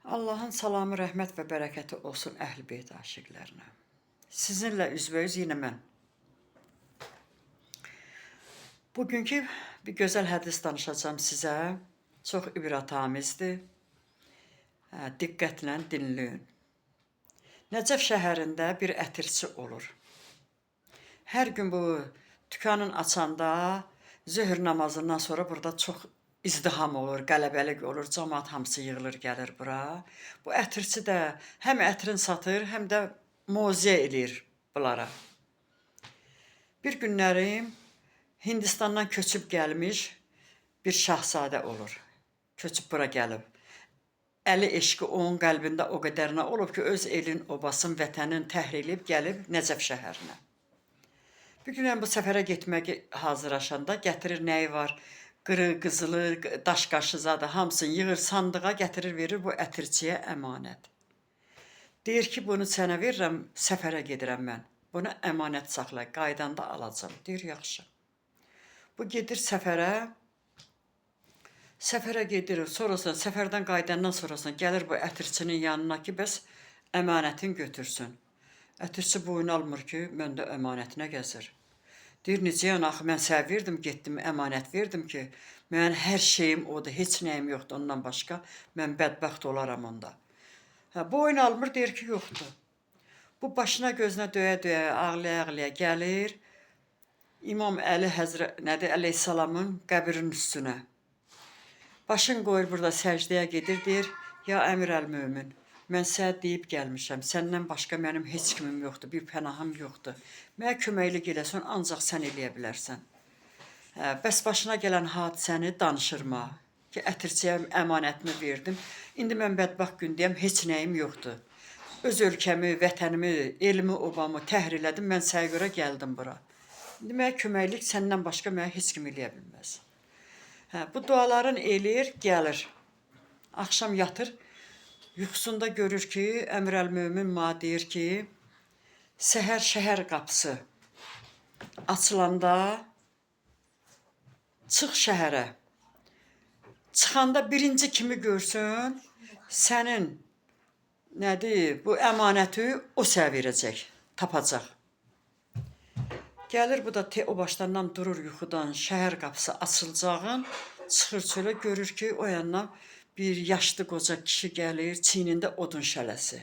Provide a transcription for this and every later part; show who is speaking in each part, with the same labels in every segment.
Speaker 1: Allahın salamı, rəhmət və bərəkəti olsun Əhl-i Beyt aşiqlərinə. Sizinlə üzbəüz yenə mən. Bugünkü bir gözəl hədis danışacağım sizə. Çox ibratamizdir. Diqqətlə dinləyin. Nəcəf şəhərində bir ətirçi olur. Hər gün bu dükanın açanda zöhr namazından sonra burada çox izdiham olur, qələbəlik olur, cəmaət hamısı yığılır, gəlir bura. Bu ətirçi də həm ətrin satır, həm də moziyə eləyir bunlara. Bir günləri Hindistandan köçüb gəlmiş bir şahzadə olur. Köçüb bura gəlib. Əli eşqi onun qəlbində o qədərinə olub ki, öz elin, obasın, vətənin təhr eləyib gəlib Nəcəf şəhərinə. Bir gün bu səfərə getməyə hazırlaşanda gətirir nəyi var? Qırı, qızılı, daş qaşı zadı hamısını yığır, sandığa gətirir, verir bu ətirçiyə əmanət. Deyir ki, bunu sənə verirəm, səfərə gedirəm mən. Bunu əmanət saxla, qaydanda alacam. Deyir, yaxşı. Bu gedir səfərə gedir, sonrasında səfərdən qaydandan sonrasında gəlir bu ətirçinin yanına ki, bəs əmanətin götürsün. Ətirçi boyun almır ki, mən də əmanətinə gəzir. Deyir, necə yəni, axı mən sənə verdim, getdim, əmanət verdim ki, mən hər şeyim odur, heç nəyim yoxdur ondan başqa, mən bədbəxt olaram onda. Boyun almır, deyir ki, yoxdur. Bu başına gözünə döyə-döyə, ağlaya-ağlaya gəlir, İmam Əli əleyhissalamın qəbrinin üstünə. Başın qoyur burada səcdəyə gedir, deyir, ya əmir-əl-mömin, mən sənə deyib gəlmişəm, səndən başqa mənim heç kimim yoxdur, bir pənahım yoxdur. Mənə köməklik eləsən, ancaq sən eləyə bilərsən. Bəs başına gələn hadisəni danışırma ki, ətirçiyə əmanətimi verdim, indi mən bədbəxt gündəyəm, heç nəyim yoxdur. Öz ölkəmi, vətənimi, elimi, obamı təhr elədim, mən sənə görə gəldim bura. İndi mənə köməklik səndən başqa mənə heç kim eləyə bilməz. Bu duaların eləyir, gəlir. Axşam yatır, yuxusunda görür ki, əmir-əl-mömin mənə deyir ki, səhər şəhər qapısı açılanda çıx şəhərə. Çıxanda birinci kimi görsün, sənin bu əmanəti o sənə verəcək, tapacaq. Gəlir bu da o başlarından durur yuxudan, şəhər qapısı açılacağın, çıxır çölə, görür ki, o yandan bir yaşlı qoca kişi gəlir, çiynində odun şələsi.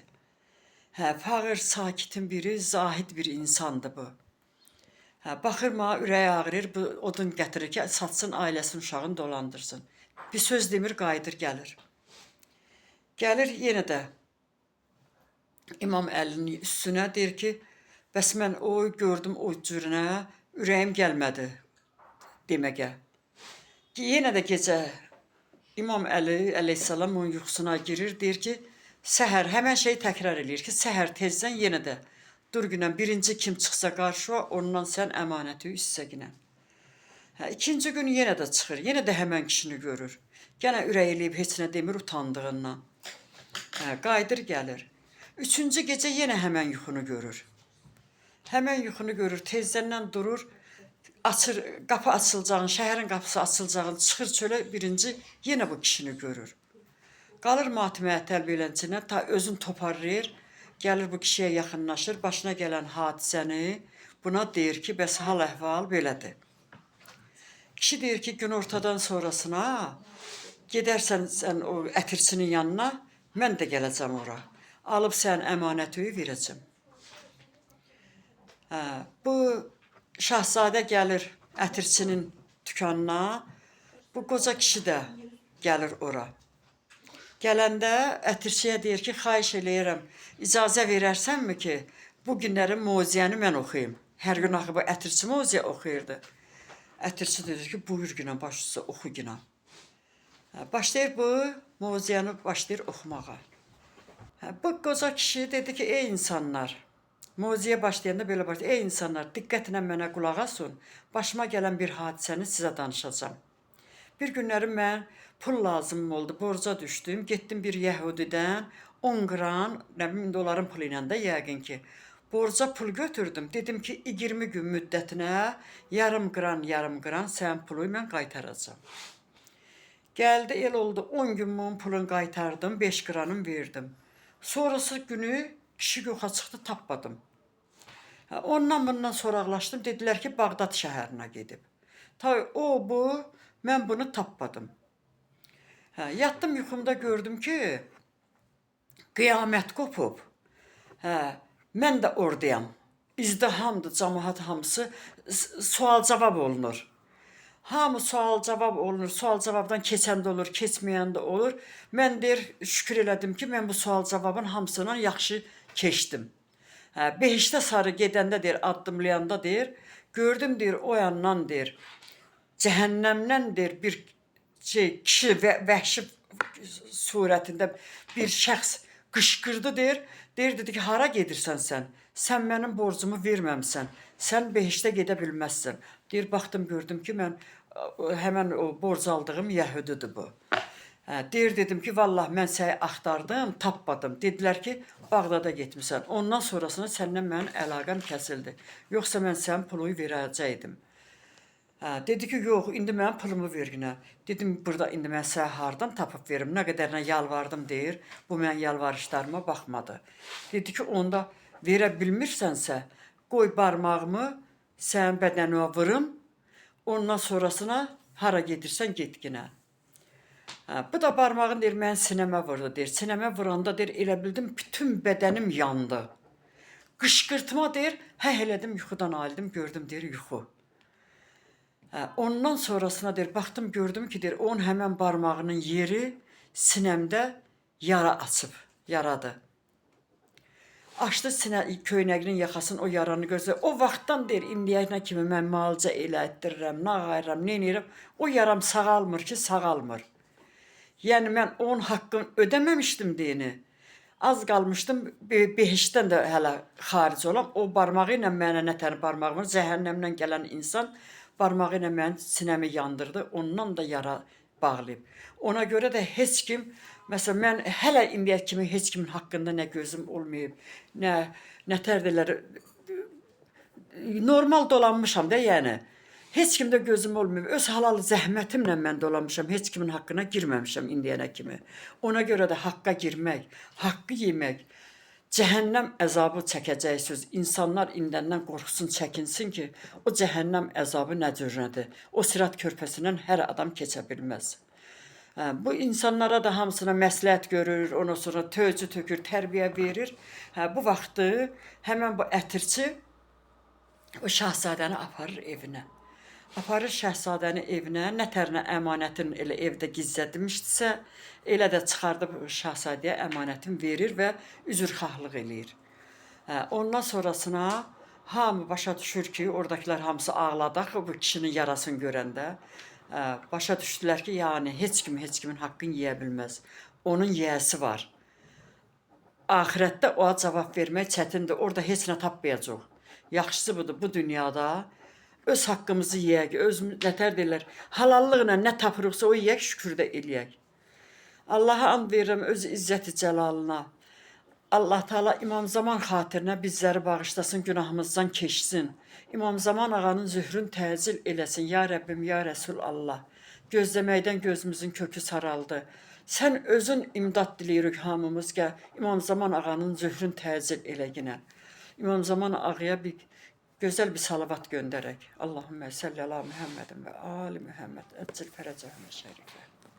Speaker 1: Fağır, sakitin biri, zahid bir insandır bu. Baxır mənə, ürəyi ağrır, bu odun gətirir ki, satsın, ailəsinin uşağını dolandırsın. Bir söz demir, qayıdır, gəlir. Gəlir yenə də İmam Əlinin üstünə, deyir ki, bəs mən o gördüm o cürünə, ürəyim gəlmədi deməyə. Yenə də gecə İmam Əli əleyhissalam onun yuxusuna girir, deyir ki, səhər, həmən şeyi təkrar edir ki, səhər tezdən yenə də dur günən birinci kim çıxsa qarşıya, ondan sən əmanəti üstəginən. İkinci gün yenə də çıxır, yenə də həmən kişini görür. Yenə ürək eləyib, heç nə demir utandığından. Qayıdır, gəlir. Üçüncü gecə yenə həmən yuxunu görür. Həmən yuxunu görür, tezdəndən durur, açır, qapı açılacağını, şəhərin qapısı açılacağını, çıxır çölə birinci, yenə bu kişini görür. Qalır matı-məətəl beləncəsinə, ta özünü toparlayır, gəlir bu kişiyə yaxınlaşır, başına gələn hadisəni buna deyir ki, bəs hal əhval belədir. Kişi deyir ki, günortadan sonrasına gedərsən sən o ətirçinin yanına, mən də gələcəm ora. Alıb sən əmanəti verəcəm. Bu şahzadə gəlir ətirçinin dükanına, bu qoca kişi də gəlir ora. Gələndə ətirçiyə deyir ki, xahiş eləyirəm, icazə verərsənmi ki, bu günlərin moziyəni mən oxuyayım. Hər gün axı bu ətirçi moziyə oxuyurdu. Ətirçi dedi ki, buyur günə, başlayırsa oxu günə. Başlayır bu moziyəni başlayır oxumağa. Bu qoca kişi dedi ki, ey insanlar, moziyə başlayanda belə başlayır. Ey insanlar, diqqətlə mənə qulaq asın, başıma gələn bir hadisəni sizə danışacağam. Bir günlərim mən pul lazım oldu, borca düşdüm, getdim bir yəhudidən 10 qran, nə bilim, onların pulu ilə də yəqin ki, borca pul götürdüm. Dedim ki, 20 gün müddətinə yarım qran sənin pulu mən qaytaracağım. Geldi el oldu 10 gün bunun pulunu qaytardım, 5 qranım verdim. Sonrası günü kişi yoxa çıxdı, tapmadım. Ondan bundan soraqlaşdım, dedilər ki, Bağdad şəhərinə gedib. Tabii o, bu, mən bunu tapmadım. Yatdım yuxumda gördüm ki, qiyamət qopub. Mən də oradayam. İzdihamdır, cəmaət hamısı sual-cavab olunur. Hamı sual-cavab olunur, sual-cavabdan keçən də olur, keçməyən də olur. Mən deyir, şükür elədim ki, mən bu sual-cavabın hamısından yaxşı keçdim. Behiştə sarı gedəndə deyir, addımlayanda deyir, gördüm deyir, o yandan deyir, cəhənnəmdən deyir, bir kişi vəhşi surətində bir şəxs qışqırdı deyir. Dedi ki, hara gedirsən sən? Sən mənim borcumu verməmsən. Sən behiştə gedə bilməzsən. Deyir, baxdım, gördüm ki, mən həmən o borc aldığım yəhüdüdür bu. Deyir, dedim ki, vallah mən səni axtardım, tapmadım. Dedilər ki, Bağdada getmisən. Ondan sonrasında səndən mənim əlaqəm kəsildi. Yoxsa mən sənin pulunu verəcəkdim. Dedi ki, yox, indi mənim pulumu ver günə. Dedim, burada indi mən sənə hardan tapıb verim, nə qədərinə yalvardım deyir. Bu mənim yalvarışlarıma baxmadı. Dedi ki, onda verə bilmirsənsə, qoy barmağımı sənin bədəninə vurum, ondan sonrasına hara gedirsən get günə. Bu da barmağını deyir, mənim sinəmə vurdu deyir. Sinəmə vuranda deyir, elə bildim, bütün bədənim yandı. Qışqırtma deyir, elədim, yuxudan ayıldım, gördüm deyir, yuxu. Ondan sonrasına deyir, baxdım, gördüm ki, deyir, onun həmən barmağının yeri sinəmdə yara açıb, yaradı. Açdı köynəyinin yaxasını, o yaranı gözlə. O vaxtdan deyir, indiyənə kimi mən müalicə elətdirirəm, nağayıram, neynirəm, o yaram sağalmır ki, sağalmır. Yəni, mən onun haqqını ödəməmişdim deyini. Az qalmışdım, behişdən də hələ xaric olam. O barmağı ilə mənə nətər barmağımı, cəhənnəmdən gələn insan barmağı ilə mənim sinəmi yandırdı, ondan da yara bağlayıb. Ona görə də heç kim, məsələn, mən hələ indiyə kimi heç kimin haqqında nə gözüm olmayıb, nətər deyirlər, normal dolanmışam da, yəni. Heç kimdə gözüm olmayıb, öz halal zəhmətimlə mən dolanmışam, heç kimin haqqına girməmişəm indiyənə kimi. Ona görə də haqqa girmək, haqqı yemək, cəhənnəm əzabı çəkəcəksiniz. İnsanlar indəndən qorxusun, çəkinsin ki, o cəhənnəm əzabı nə cürnədir? O sirat körpəsindən hər adam keçə bilməz. Bu insanlara da hamısına məsləhət görür, ondan sonra tövcü tökür, tərbiyə verir. Bu vaxtı həmən bu ətirçi o şahzadəni aparır evinə. Aparır şəhzadəni evinə, nətərinə əmanətini elə evdə gizlətmişdisə, elə də çıxardıb şahzadəyə əmanətini verir və üzrxahlıq eləyir. Ondan sonrasına hamı başa düşür ki, oradakılar hamısı ağladaq, bu kişinin yarasını görəndə. Başa düşdülər ki, yəni heç kimin haqqını yeyə bilməz. Onun yiyəsi var. Axirətdə ona cavab vermək çətindir, orada heç nə tapmayacaq. Yaxşısı budur, bu dünyada öz haqqımızı yeyək, öz nətər deyirlər, halallıqla nə tapırıqsa o yeyək, şükür də eləyək. Allaha and verirəm öz izzəti cəlalına. Allah Teala İmam Zaman xatirinə bizləri bağışlasın, günahımızdan keçsin. İmam Zaman ağanın zührün təcil eləsin. Ya Rəbbim, ya Rəsul Allah. Gözləməkdən gözümüzün kökü saraldı. Sən özün imdad diləyirik hamımız gəl. İmam Zaman ağanın zührün təcil eləginə. İmam Zaman ağaya bir gözəl bir salavat göndərək. Allahümmə səlli əla Muhammedin və ali Muhammed. Əcil fərəcəhümə şərifə.